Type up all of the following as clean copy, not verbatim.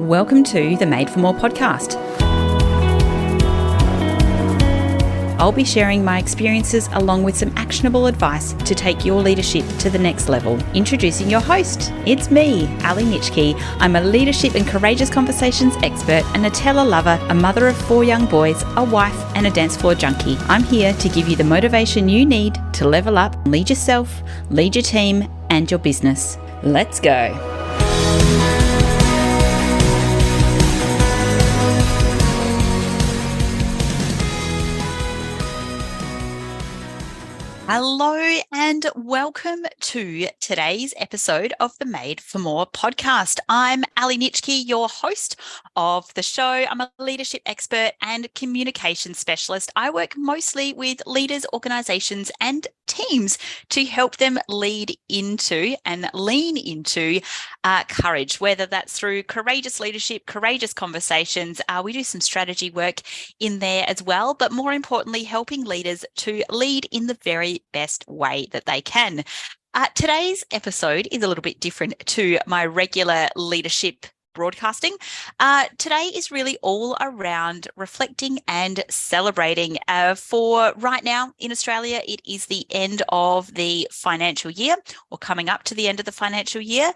Welcome to the Made for More podcast. I'll be sharing my experiences along with some actionable advice to take your leadership to the next level. Introducing your host, it's me, Ali Nitschke. I'm a leadership and courageous conversations expert, a Nutella lover, a mother of 4 young boys, a wife, and a dance floor junkie. I'm here to give you the motivation you need to level up, lead yourself, lead your team, and your business. Let's go. Hello and welcome to today's episode of the Made for More podcast. I'm Ali Nitschke, your host of the show. I'm a leadership expert and communication specialist. I work mostly with leaders, organizations, and teams to help them lead into and lean into courage, whether that's through courageous leadership, courageous conversations. We do some strategy work in there as well, but more importantly, helping leaders to lead in the very best way that they can. Today's episode is a little bit different to my regular leadership broadcasting. Today is really all around reflecting and celebrating. For right now in Australia, it is the end of the financial year, or coming up to the end of the financial year.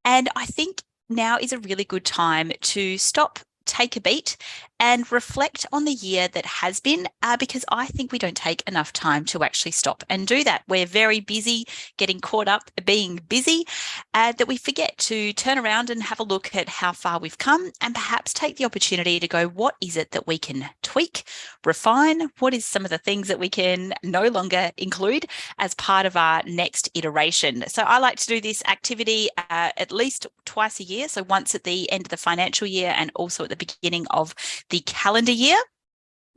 And I think now is a really good time to stop, take a beat, and reflect on the year that has been, because I think we don't take enough time to actually stop and do that. We're very busy getting caught up being busy, that we forget to turn around and have a look at how far we've come and perhaps take the opportunity to go, what is it that we can tweak, refine? What is some of the things that we can no longer include as part of our next iteration? So I like to do this activity at least twice a year. So once at the end of the financial year and also at the beginning of the calendar year.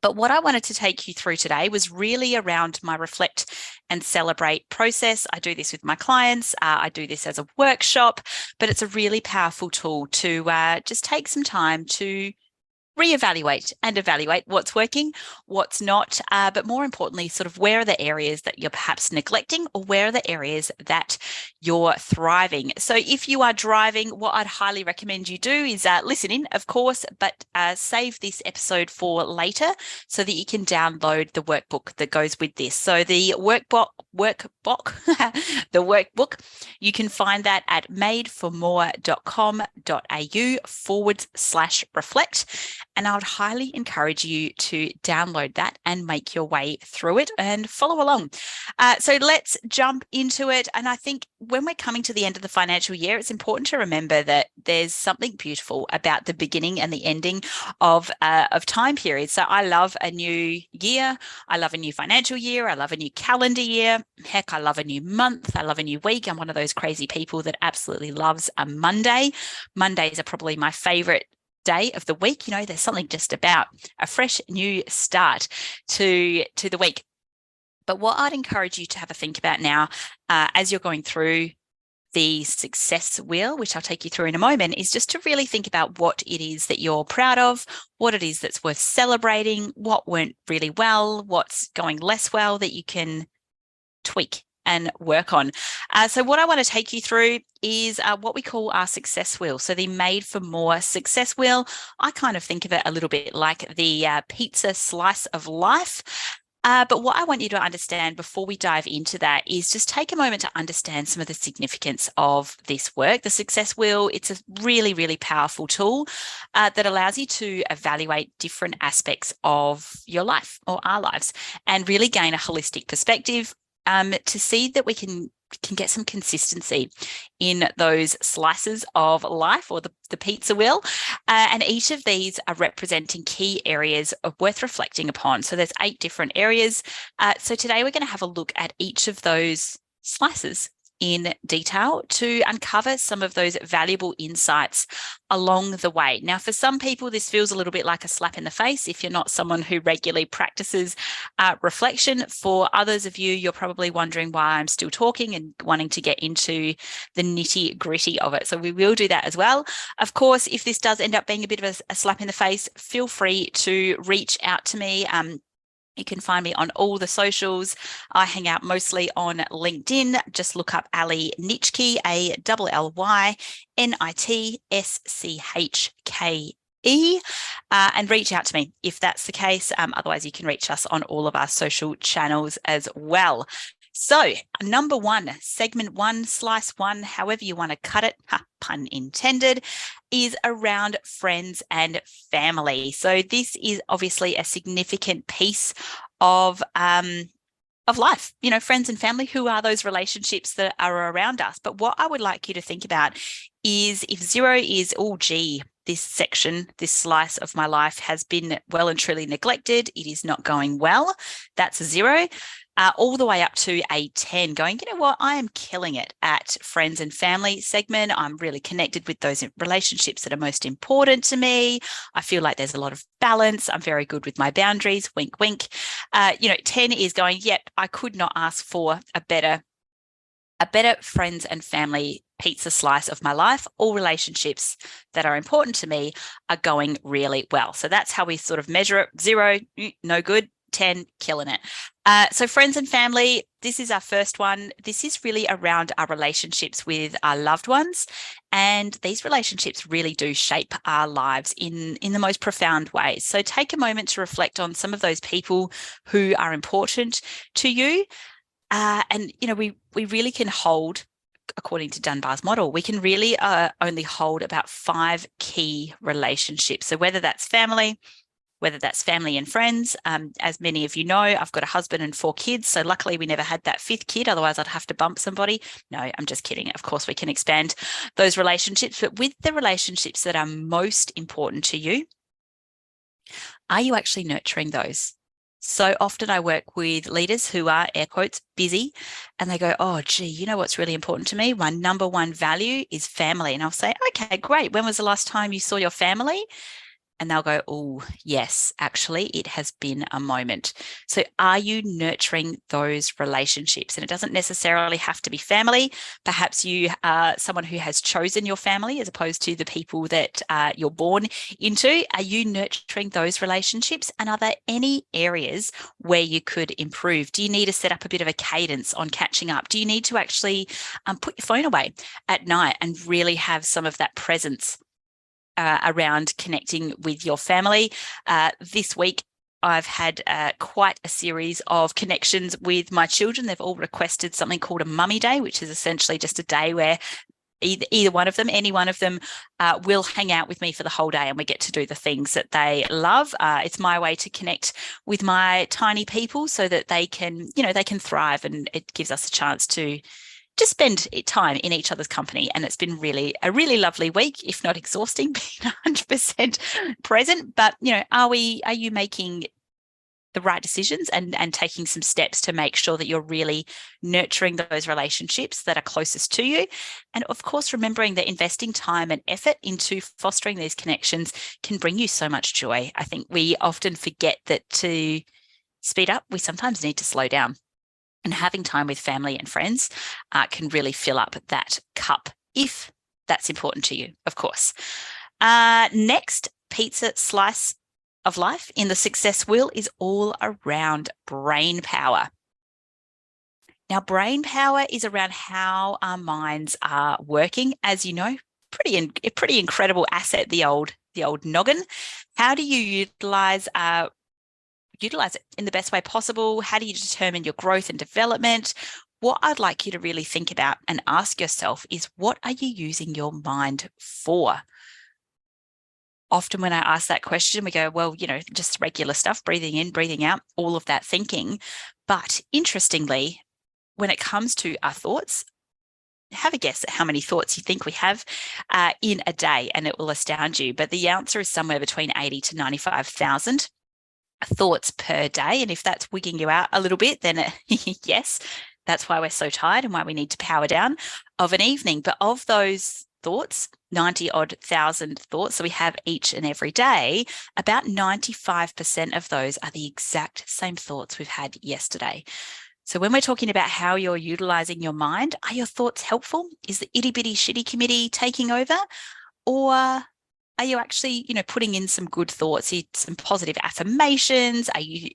But what I wanted to take you through today was really around my reflect and celebrate process. I do this with my clients. I do this as a workshop, but it's a really powerful tool to just take some time to reevaluate and evaluate what's working, what's not, but more importantly, sort of where are the areas that you're perhaps neglecting, or where are the areas that you're thriving. So if you are driving, what I'd highly recommend you do is listen in, of course, but save this episode for later so that you can download the workbook that goes with this. So the workbook, the workbook, you can find that at madeformore.com.au/reflect. And I would highly encourage you to download that and make your way through it and follow along. So let's jump into it. And I think when we're coming to the end of the financial year, it's important to remember that there's something beautiful about the beginning and the ending of time periods. So I love a new year. I love a new financial year. I love a new calendar year. Heck, I love a new month. I love a new week. I'm one of those crazy people that absolutely loves a Monday. Mondays are probably my favorite day of the week. You know, there's something just about a fresh new start to the week. But what I'd encourage you to have a think about now, as you're going through the success wheel, which I'll take you through in a moment, is just to really think about what it is that you're proud of, what it is that's worth celebrating, what went really well, what's going less well that you can tweak and work on. So what I want to take you through is what we call our success wheel. So the Made for More success wheel, I kind of think of it a little bit like the pizza slice of life. But what I want you to understand before we dive into that is just take a moment to understand some of the significance of this work. The success wheel, it's a really, really powerful tool that allows you to evaluate different aspects of your life or our lives and really gain a holistic perspective to see that we can get some consistency in those slices of life, or the pizza wheel. And each of these are representing key areas of worth reflecting upon. So there's 8 different areas. So today we're going to have a look at each of those slices in detail to uncover some of those valuable insights along the way. Now, for some people, this feels a little bit like a slap in the face if you're not someone who regularly practices reflection. For others of you, you're probably wondering why I'm still talking and wanting to get into the nitty gritty of it. So we will do that as well. Of course, if this does end up being a bit of a slap in the face, feel free to reach out to me. You can find me on all the socials. I hang out mostly on LinkedIn. Just look up Ali Nitschke, Allynitschke, and reach out to me if that's the case. Otherwise, you can reach us on all of our social channels as well. So, number one, segment one, slice one, however you want to cut it, pun intended, is around friends and family. So this is obviously a significant piece of life, friends and family. Who are those relationships that are around us? But what I would like you to think about is, if zero is, oh, gee, this section, this slice of my life has been well and truly neglected, it is not going well, that's a zero. All the way up to a 10, going, you know what, I am killing it at friends and family segment. I'm really connected with those relationships that are most important to me. I feel like there's a lot of balance. I'm very good with my boundaries, wink, wink. 10 is going, yep, I could not ask for a better friends and family pizza slice of my life. All relationships that are important to me are going really well. So that's how we sort of measure it. 0, no good. 10, killing it. So friends and family, this is our first one. This is really around our relationships with our loved ones. And these relationships really do shape our lives in the most profound ways. So take a moment to reflect on some of those people who are important to you. And, we really can hold, according to Dunbar's model, we can really only hold about 5 key relationships. So whether that's family and friends. As many of you know, I've got a husband and 4 kids. So luckily we never had that 5th kid. Otherwise I'd have to bump somebody. No, I'm just kidding. Of course, we can expand those relationships. But with the relationships that are most important to you, are you actually nurturing those? So often I work with leaders who are, air quotes, busy, and they go, oh, gee, you know what's really important to me? My number one value is family. And I'll say, okay, great. When was the last time you saw your family? And they'll go, oh, yes, actually, it has been a moment. So are you nurturing those relationships? And it doesn't necessarily have to be family. Perhaps you are someone who has chosen your family as opposed to the people that you're born into. Are you nurturing those relationships? And are there any areas where you could improve? Do you need to set up a bit of a cadence on catching up? Do you need to actually put your phone away at night and really have some of that presence around connecting with your family? This week, I've had quite a series of connections with my children. They've all requested something called a mummy day, which is essentially just a day where any one of them will hang out with me for the whole day, and we get to do the things that they love. It's my way to connect with my tiny people so that they can thrive, and it gives us a chance to just spend time in each other's company. And it's been a really lovely week, if not exhausting, being 100% present. But, are you making the right decisions and taking some steps to make sure that you're really nurturing those relationships that are closest to you? And of course, remembering that investing time and effort into fostering these connections can bring you so much joy. I think we often forget that to speed up, we sometimes need to slow down. And having time with family and friends can really fill up that cup, if that's important to you, of course. Next, pizza slice of life in the success wheel is all around brain power. Now, brain power is around how our minds are working. As you know, pretty incredible asset, the old noggin. How do you utilize it in the best way possible? How do you determine your growth and development? What I'd like you to really think about and ask yourself is, what are you using your mind for? Often when I ask that question, we go, well, just regular stuff, breathing in, breathing out, all of that thinking. But interestingly, when it comes to our thoughts, have a guess at how many thoughts you think we have in a day, and it will astound you. But the answer is somewhere between 80 to 95,000 thoughts per day. And if that's wigging you out a little bit, then yes, that's why we're so tired and why we need to power down of an evening. But of those thoughts, 90-odd thousand thoughts that we have each and every day, about 95% of those are the exact same thoughts we've had yesterday. So when we're talking about how you're utilizing your mind, are your thoughts helpful? Is the itty bitty shitty committee taking over? Or are you actually, putting in some good thoughts, some positive affirmations? Are you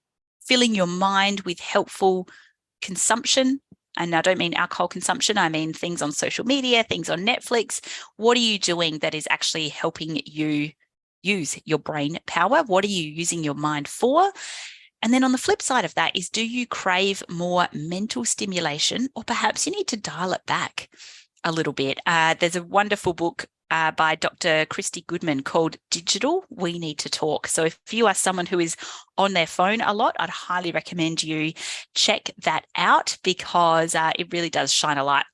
filling your mind with helpful consumption. And I don't mean alcohol consumption, I mean things on social media, things on Netflix. What are you doing that is actually helping you use your brain power? What are you using your mind for? And then on the flip side of that is, do you crave more mental stimulation, or perhaps you need to dial it back a little bit? There's a wonderful book by Dr. Christy Goodman called Digital, We Need to Talk. So if you are someone who is on their phone a lot, I'd highly recommend you check that out, because it really does shine a light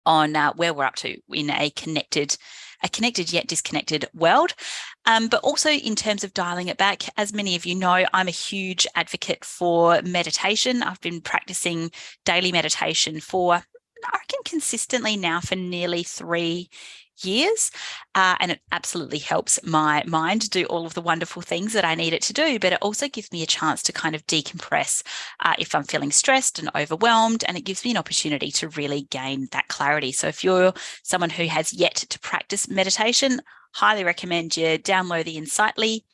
on where we're up to in a connected yet disconnected world. But also in terms of dialing it back, as many of you know, I'm a huge advocate for meditation. I've been practicing daily meditation for, I reckon, consistently now for nearly 3 years. And it absolutely helps my mind do all of the wonderful things that I need it to do. But it also gives me a chance to kind of decompress if I'm feeling stressed and overwhelmed. And it gives me an opportunity to really gain that clarity. So if you're someone who has yet to practice meditation, highly recommend you download the Insightly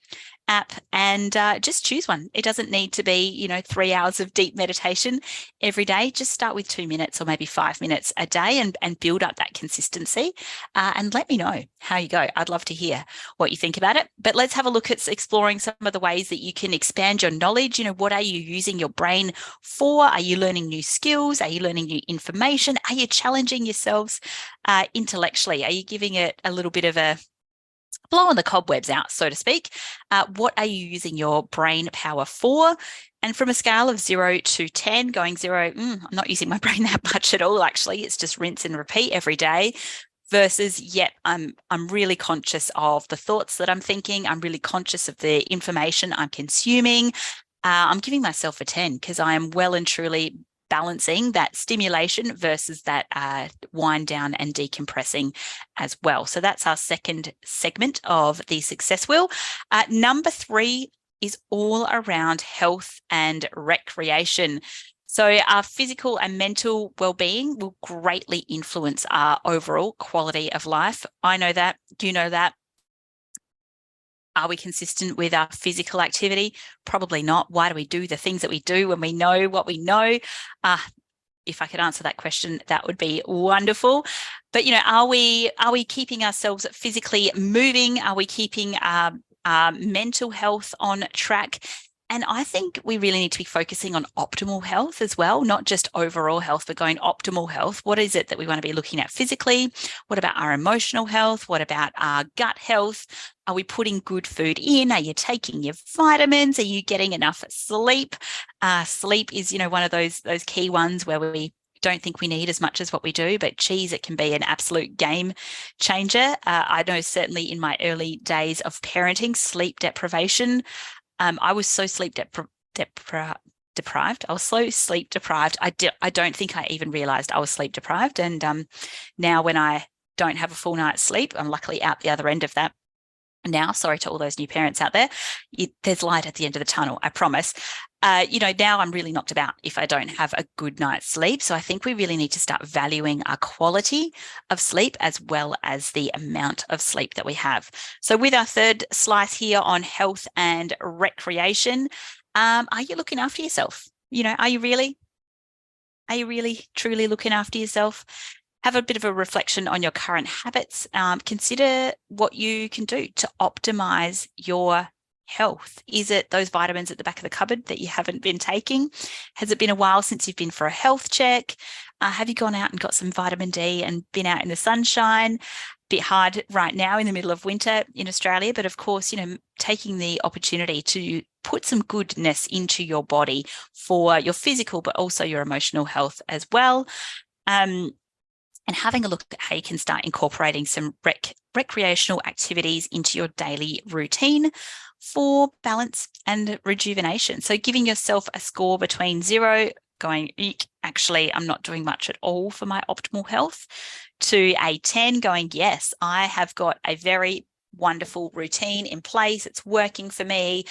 app and just choose one. It doesn't need to be, 3 hours of deep meditation every day. Just start with 2 minutes or maybe 5 minutes a day and build up that consistency. And let me know how you go. I'd love to hear what you think about it. But let's have a look at exploring some of the ways that you can expand your knowledge. What are you using your brain for? Are you learning new skills? Are you learning new information? Are you challenging yourselves intellectually? Are you giving it a little bit of a blowing the cobwebs out, so to speak? What are you using your brain power for? And from a scale of 0 to 10, going 0, I'm not using my brain that much at all, actually. It's just rinse and repeat every day, versus, yet I'm really conscious of the thoughts that I'm thinking. I'm really conscious of the information I'm consuming. I'm giving myself a 10, because I am well and truly balancing that stimulation versus that wind down and decompressing as well. So that's our second segment of the success wheel. Number 3 is all around health and recreation. So our physical and mental well-being will greatly influence our overall quality of life. I know that, you know that. Are we consistent with our physical activity? Probably not. Why do we do the things that we do when we know what we know? If I could answer that question, that would be wonderful. But, are we keeping ourselves physically moving? Are we keeping our mental health on track? And I think we really need to be focusing on optimal health as well, not just overall health, but going optimal health. What is it that we want to be looking at physically? What about our emotional health? What about our gut health? Are we putting good food in? Are you taking your vitamins? Are you getting enough sleep? Sleep is, one of those key ones where we don't think we need as much as what we do, but geez, it can be an absolute game changer. I know certainly in my early days of parenting, sleep deprivation, I was so sleep deprived. I was so sleep deprived. I don't think I even realized I was sleep deprived. And now when I don't have a full night's sleep, I'm luckily out the other end of that. Now, sorry to all those new parents out there, there's light at the end of the tunnel, I promise. Now I'm really knocked about if I don't have a good night's sleep. So I think we really need to start valuing our quality of sleep as well as the amount of sleep that we have. So with our third slice here on health and recreation, are you looking after yourself? Are you really truly looking after yourself? Have a bit of a reflection on your current habits. Consider what you can do to optimize your health. Is it those vitamins at the back of the cupboard that you haven't been taking? Has it been a while since you've been for a health check? Have you gone out and got some vitamin D and been out in the sunshine? Bit hard right now in the middle of winter in Australia, but of course, taking the opportunity to put some goodness into your body for your physical, but also your emotional health as well. And having a look at how you can start incorporating some recreational activities into your daily routine for balance and rejuvenation. So giving yourself a score between 0, going, actually, I'm not doing much at all for my optimal health, to a 10, going, yes, I have got a very wonderful routine in place. It's working for me.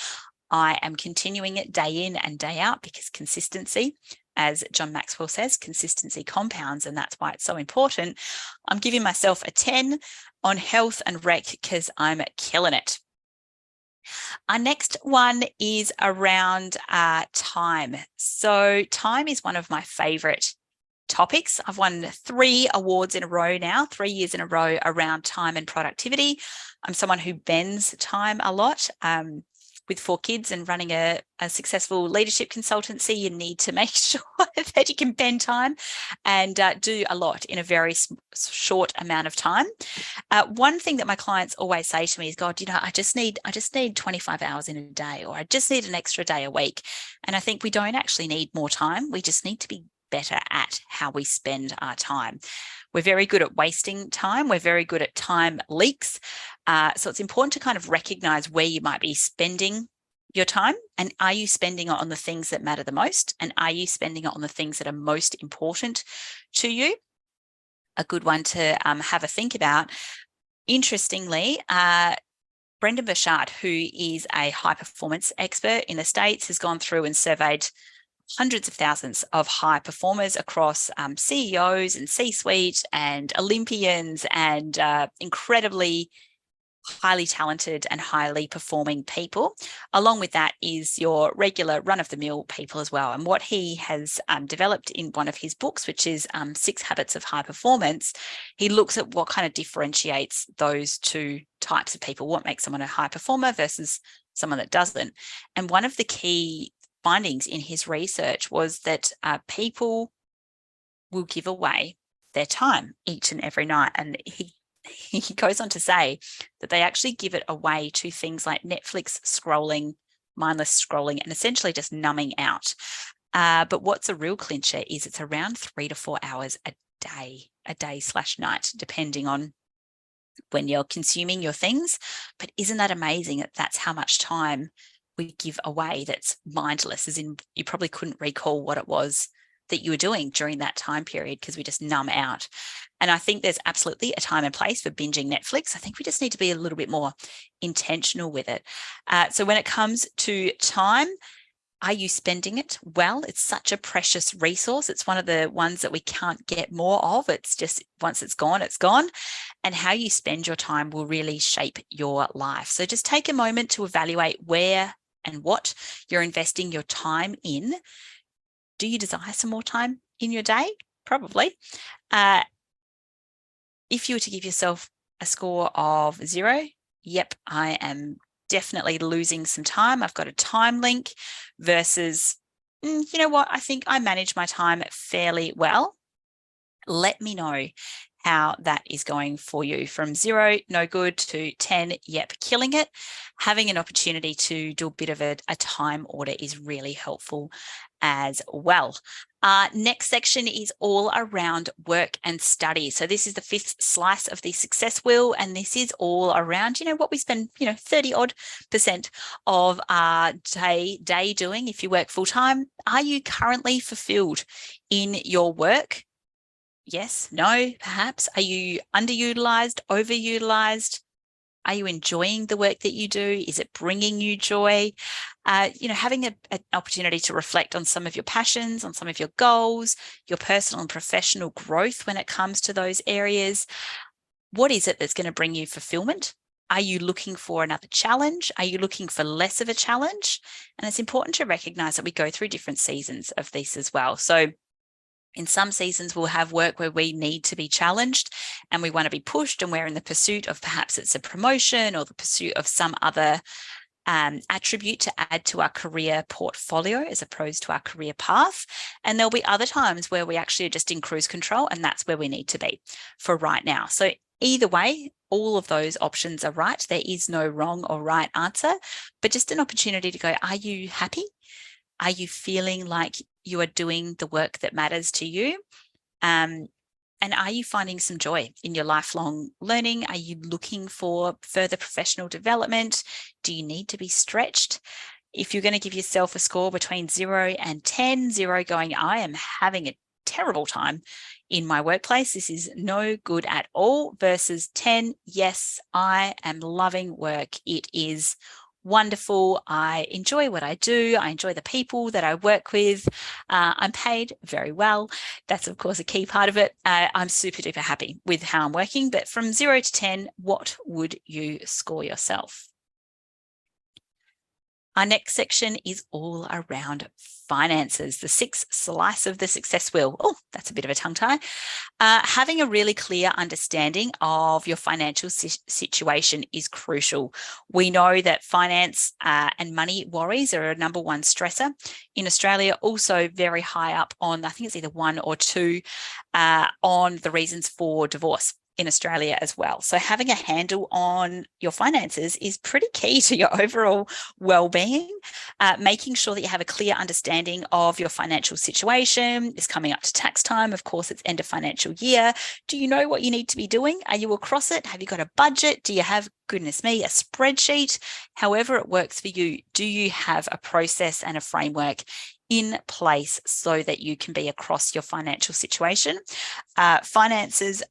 I am continuing it day in and day out, because consistency, as John Maxwell says, consistency compounds, and that's why it's so important. I'm giving myself a 10 on health and rec because I'm killing it. Our next one is around time. So time is one of my favorite topics. I've won 3 awards in a row now, 3 years in a row around time and productivity. I'm someone who bends time a lot. With 4 kids and running a successful leadership consultancy, you need to make sure that you can bend time and do a lot in a very short amount of time. One thing that my clients always say to me is, God, I just need 25 hours in a day, or I just need an extra day a week. And I think we don't actually need more time. We just need to be better at how we spend our time. We're very good at wasting time. We're very good at time leaks. So it's important to kind of recognize where you might be spending your time, and are you spending it on the things that matter the most? And are you spending it on the things that are most important to you? A good one to have a think about. Interestingly, Brendan Burchard, who is a high performance expert in the States, has gone through and surveyed hundreds of thousands of high performers across CEOs and C-suite and Olympians and incredibly highly talented and highly performing people. Along with that is your regular run-of-the-mill people as well. And what he has developed in one of his books, which is 6 Habits of High Performance, he looks at what kind of differentiates those 2 types of people, what makes someone a high performer versus someone that doesn't. And one of the key findings in his research was that people will give away their time each and every night. And he goes on to say that they actually give it away to things like Netflix scrolling, mindless scrolling, and essentially just numbing out. But what's a real clincher is it's around 3 to 4 hours a day/night, depending on when you're consuming your things. But isn't that amazing that that's how much time we give away that's mindless, as in you probably couldn't recall what it was that you were doing during that time period because we just numb out. And I think there's absolutely a time and place for binging Netflix. I think we just need to be a little bit more intentional with it. So when it comes to time, are you spending it well? It's such a precious resource. It's one of the ones that we can't get more of. It's just once it's gone, it's gone. And how you spend your time will really shape your life. So just take a moment to evaluate where and what you're investing your time in. Do you desire some more time in your day? Probably. If you were to give yourself a score of 0, yep, I am definitely losing some time. I've got a time link, versus, you know what, I think I manage my time fairly well. Let me know how that is going for you. From 0, no good, to 10, yep, killing it. Having an opportunity to do a bit of a time audit is really helpful as well. Next section is all around work and study. So this is the 5th slice of the success wheel, and this is all around, what we spend, 30% of our day doing if you work full time. Are you currently fulfilled in your work? Yes, no, perhaps. Are you underutilized, overutilized? Are you enjoying the work that you do? Is it bringing you joy? Having an opportunity to reflect on some of your passions, on some of your goals, your personal and professional growth when it comes to those areas. What is it that's going to bring you fulfillment? Are you looking for another challenge? Are you looking for less of a challenge? And it's important to recognize that we go through different seasons of this as well. So in some seasons, we'll have work where we need to be challenged and we want to be pushed, and we're in the pursuit of perhaps it's a promotion or the pursuit of some other attribute to add to our career portfolio as opposed to our career path. And there'll be other times where we actually are just in cruise control, and that's where we need to be for right now. So either way, all of those options are right. There is no wrong or right answer, but just an opportunity to go, are you happy? Are you feeling like you are doing the work that matters to you? And are you finding some joy in your lifelong learning? Are you looking for further professional development? Do you need to be stretched? If you're going to give yourself a score between 0 and 10, 0 going, I am having a terrible time in my workplace, this is no good at all, versus 10, yes, I am loving work. It is wonderful. I enjoy what I do. I enjoy the people that I work with. I'm paid very well. That's, of course, a key part of it. I'm super duper happy with how I'm working. But from 0 to 10, what would you score yourself? Our next section is all around finances, the sixth slice of the success wheel. Oh, that's a bit of a tongue tie. Having a really clear understanding of your financial situation is crucial. We know that finance and money worries are a number one stressor in Australia, also very high up on, I think it's either 1 or 2 on the reasons for divorce in Australia as well. So having a handle on your finances is pretty key to your overall well-being. Making sure that you have a clear understanding of your financial situation. Is coming up to tax time. Of course, it's end of financial year. Do you know what you need to be doing? Are you across it? Have you got a budget? Do you have, goodness me, a spreadsheet? However it works for you, do you have a process and a framework in place so that you can be across your financial situation? Finances,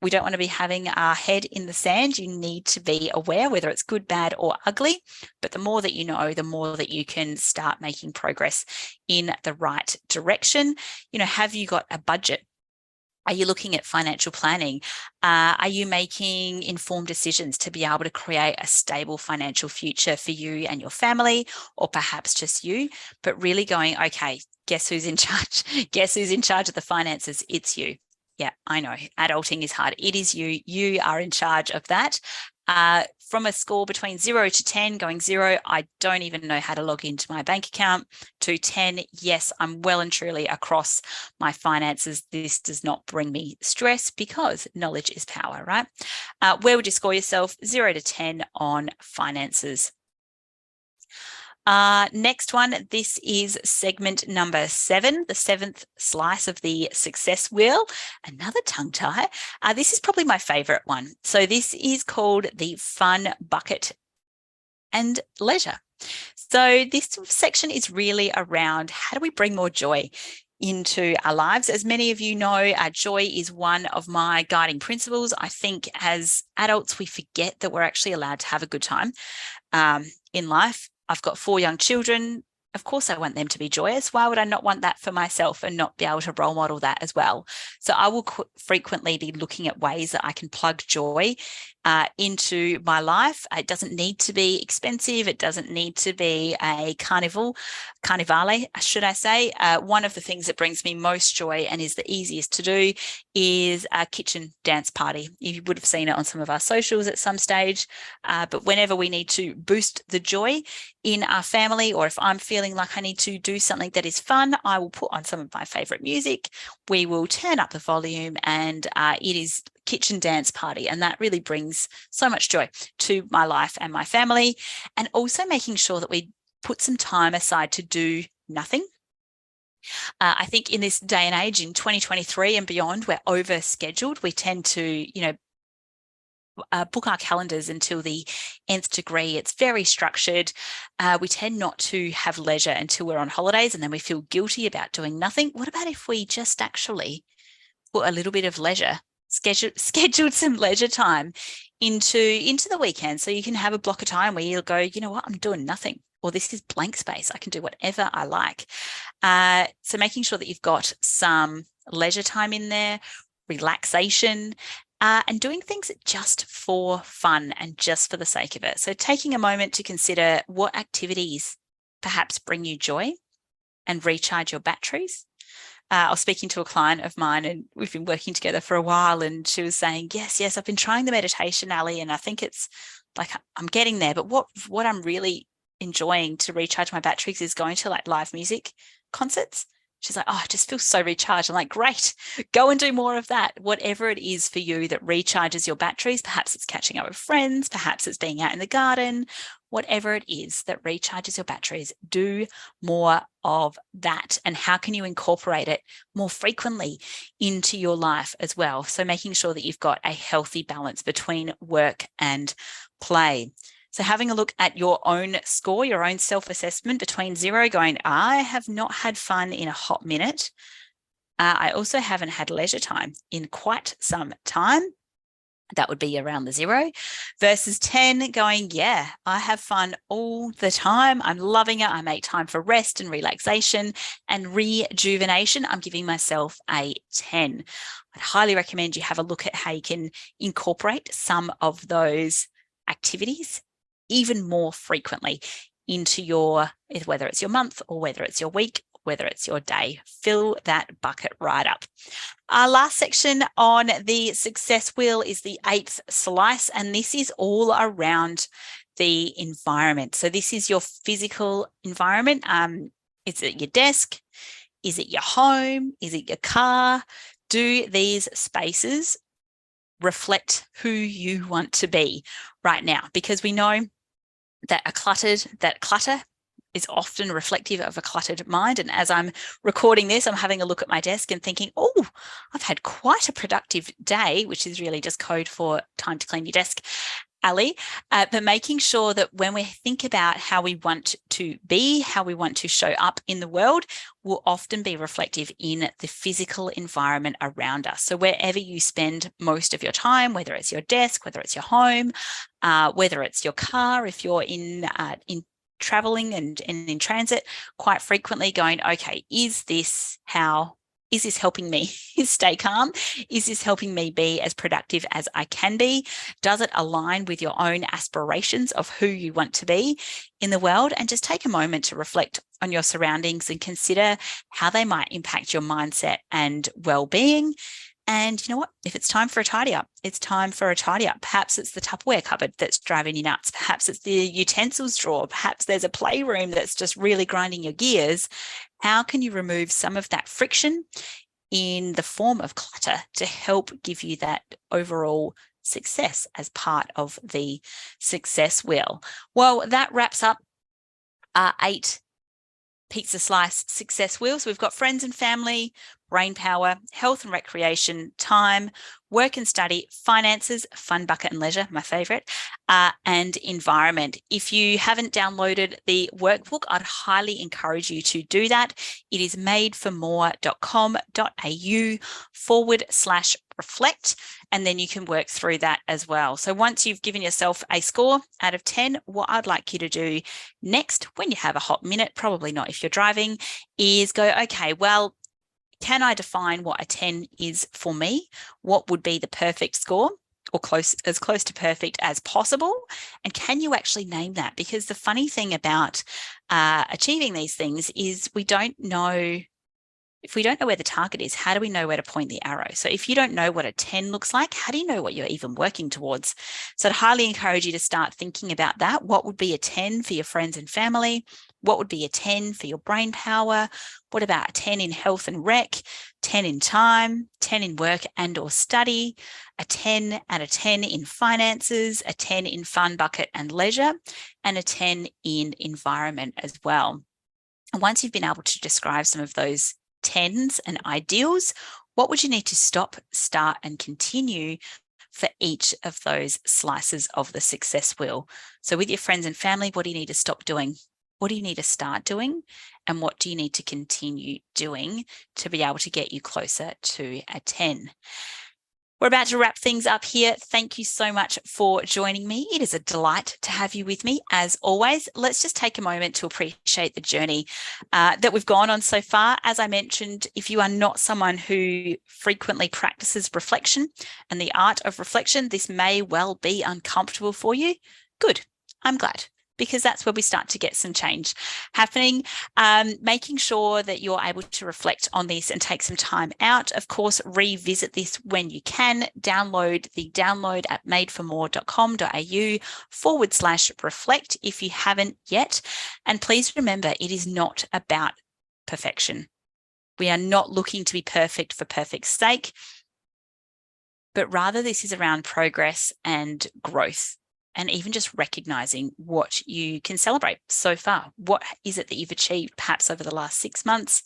we don't want to be having our head in the sand. You need to be aware, whether it's good, bad, or ugly. But the more that you know, the more that you can start making progress in the right direction. Have you got a budget? Are you looking at financial planning? Are you making informed decisions to be able to create a stable financial future for you and your family, or perhaps just you? But really going, okay, guess who's in charge? Guess who's in charge of the finances? It's you. Yeah, I know. Adulting is hard. It is you. You are in charge of that. From a score between 0 to 10, going 0, I don't even know how to log into my bank account, to 10, yes, I'm well and truly across my finances. This does not bring me stress because knowledge is power, right? Where would you score yourself? 0 to 10 on finances. Next one, this is segment number 7, the 7th slice of the success wheel. Another tongue tie. This is probably my favorite one. So this is called the fun bucket and leisure. So this section is really around how do we bring more joy into our lives. As many of you know, joy is one of my guiding principles. I think as adults, we forget that we're actually allowed to have a good time in life. I've got 4 young children. Of course, I want them to be joyous. Why would I not want that for myself and not be able to role model that as well? So I will frequently be looking at ways that I can plug joy into my life. It doesn't need to be expensive. It doesn't need to be a carnivale, should I say. One of the things that brings me most joy and is the easiest to do is a kitchen dance party. You would have seen it on some of our socials at some stage, but whenever we need to boost the joy in our family, or if I'm feeling like I need to do something that is fun, I will put on some of my favorite music. We will turn up the volume and it is kitchen dance party. And that really brings so much joy to my life and my family. And also making sure that we put some time aside to do nothing. I think in this day and age, in 2023 and beyond, we're overscheduled. We tend to, book our calendars until the nth degree. It's very structured. We tend not to have leisure until we're on holidays, and then we feel guilty about doing nothing. What about if we just actually put a little bit of leisure, scheduled some leisure time into the weekend, so you can have a block of time where you'll go, you know what, I'm doing nothing, or this is blank space. I can do whatever I like. So making sure that you've got some leisure time in there, relaxation, and doing things just for fun and just for the sake of it. So taking a moment to consider what activities perhaps bring you joy and recharge your batteries. I was speaking to a client of mine, and we've been working together for a while, and she was saying, yes, I've been trying the meditation, Ali, and I think it's like I'm getting there. But what I'm really enjoying to recharge my batteries is going to like live music concerts. She's like, oh, I just feel so recharged. I'm like, great, go and do more of that. Whatever it is for you that recharges your batteries, perhaps it's catching up with friends, perhaps it's being out in the garden, whatever it is that recharges your batteries, do more of that. And how can you incorporate it more frequently into your life as well? So making sure that you've got a healthy balance between work and play. So having a look at your own score, your own self-assessment between 0 going, I have not had fun in a hot minute. I also haven't had leisure time in quite some time. That would be around the 0 versus 10 going, yeah, I have fun all the time. I'm loving it. I make time for rest and relaxation and rejuvenation. I'm giving myself a 10. I'd highly recommend you have a look at how you can incorporate some of those activities even more frequently into whether it's your month or whether it's your week, whether it's your day. Fill that bucket right up. Our last section on the success wheel is the 8th slice, and this is all around the environment. So this is your physical environment. Is it your desk? Is it your home? Is it your car? Do these spaces reflect who you want to be right now? Because we know that clutter is often reflective of a cluttered mind. And as I'm recording this, I'm having a look at my desk and thinking, oh, I've had quite a productive day, which is really just code for time to clean your desk, Ali. But making sure that when we think about how we want to be, how we want to show up in the world, will often be reflective in the physical environment around us. So wherever you spend most of your time, whether it's your desk, whether it's your home, whether it's your car, if you're in traveling and in transit, quite frequently going, okay, is this helping me stay calm? Is this helping me be as productive as I can be? Does it align with your own aspirations of who you want to be in the world? And just take a moment to reflect on your surroundings and consider how they might impact your mindset and well-being. And you know what? If it's time for a tidy up, it's time for a tidy up. Perhaps it's the Tupperware cupboard that's driving you nuts. Perhaps it's the utensils drawer. Perhaps there's a playroom that's just really grinding your gears. How can you remove some of that friction in the form of clutter to help give you that overall success as part of the success wheel? Well, that wraps up our 8 pizza slice success wheels. We've got friends and family, brain power, health and recreation, time, work and study, finances, fun, bucket and leisure, my favorite, and environment. If you haven't downloaded the workbook, I'd highly encourage you to do that. It is madeformore.com.au/reflect, and then you can work through that as well. So once you've given yourself a score out of 10, what I'd like you to do next, when you have a hot minute, probably not if you're driving, is go, okay, well, can I define what a 10 is for me? What would be the perfect score, or as close to perfect as possible? And can you actually name that? Because the funny thing about achieving these things is we don't know. If we don't know where the target is, how do we know where to point the arrow? So if you don't know what a 10 looks like, how do you know what you're even working towards? So I'd highly encourage you to start thinking about that. What would be a 10 for your friends and family? What would be a 10 for your brain power? What about a 10 in health and rec, 10 in time, 10 in work and or study, a 10 and a 10 in finances, a 10 in fun, bucket and leisure, and a 10 in environment as well. And once you've been able to describe some of those 10s and ideals, what would you need to stop, start and continue for each of those slices of the success wheel? So with your friends and family, what do you need to stop doing? What do you need to start doing? And what do you need to continue doing to be able to get you closer to a 10? We're about to wrap things up here. Thank you so much for joining me. It is a delight to have you with me as always. Let's just take a moment to appreciate the journey that we've gone on so far. As I mentioned, if you are not someone who frequently practices reflection and the art of reflection, this may well be uncomfortable for you. Good. I'm glad, because that's where we start to get some change happening. Making sure that you're able to reflect on this and take some time out. Of course, revisit this when you can. Download the download at madeformore.com.au/reflect if you haven't yet. And please remember, it is not about perfection. We are not looking to be perfect for perfect's sake, but rather this is around progress and growth. And even just recognizing what you can celebrate so far. What is it that you've achieved perhaps over the last 6 months?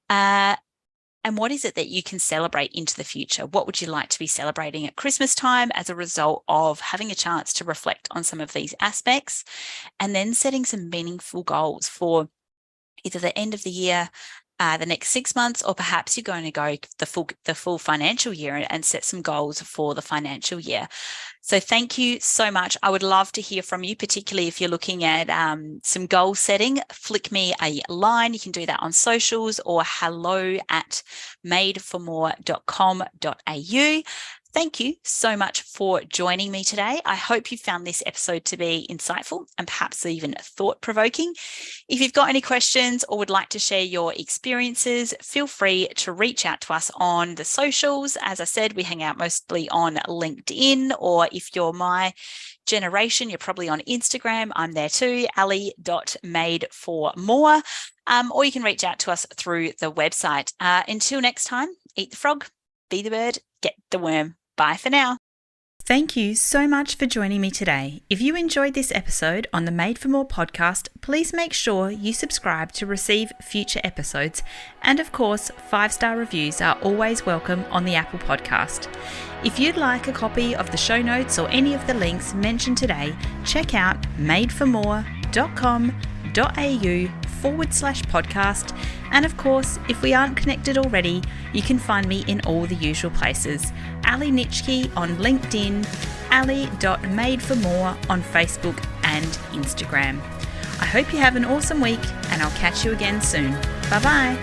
And what is it that you can celebrate into the future? What would you like to be celebrating at Christmas time as a result of having a chance to reflect on some of these aspects? And then setting some meaningful goals for either the end of the year, the next 6 months, or perhaps you're going to go the full financial year and set some goals for the financial year. So thank you so much. I would love to hear from you, particularly if you're looking at some goal setting. Flick me a line. You can do that on socials or hello@madeformore.com.au. Thank you so much for joining me today. I hope you found this episode to be insightful and perhaps even thought-provoking. If you've got any questions or would like to share your experiences, feel free to reach out to us on the socials. As I said, we hang out mostly on LinkedIn, or if you're my generation, you're probably on Instagram. I'm there too, ali.madeformore. Or you can reach out to us through the website. Until next time, eat the frog, be the bird, get the worm. Bye for now. Thank you so much for joining me today. If you enjoyed this episode on the Made for More podcast, please make sure you subscribe to receive future episodes. And of course, 5-star reviews are always welcome on the Apple podcast. If you'd like a copy of the show notes or any of the links mentioned today, check out madeformore.com.au/podcast. And of course, if we aren't connected already, you can find me in all the usual places. Ali Nitschke on LinkedIn, ali.madeformore on Facebook and Instagram. I hope you have an awesome week, and I'll catch you again soon. Bye-bye.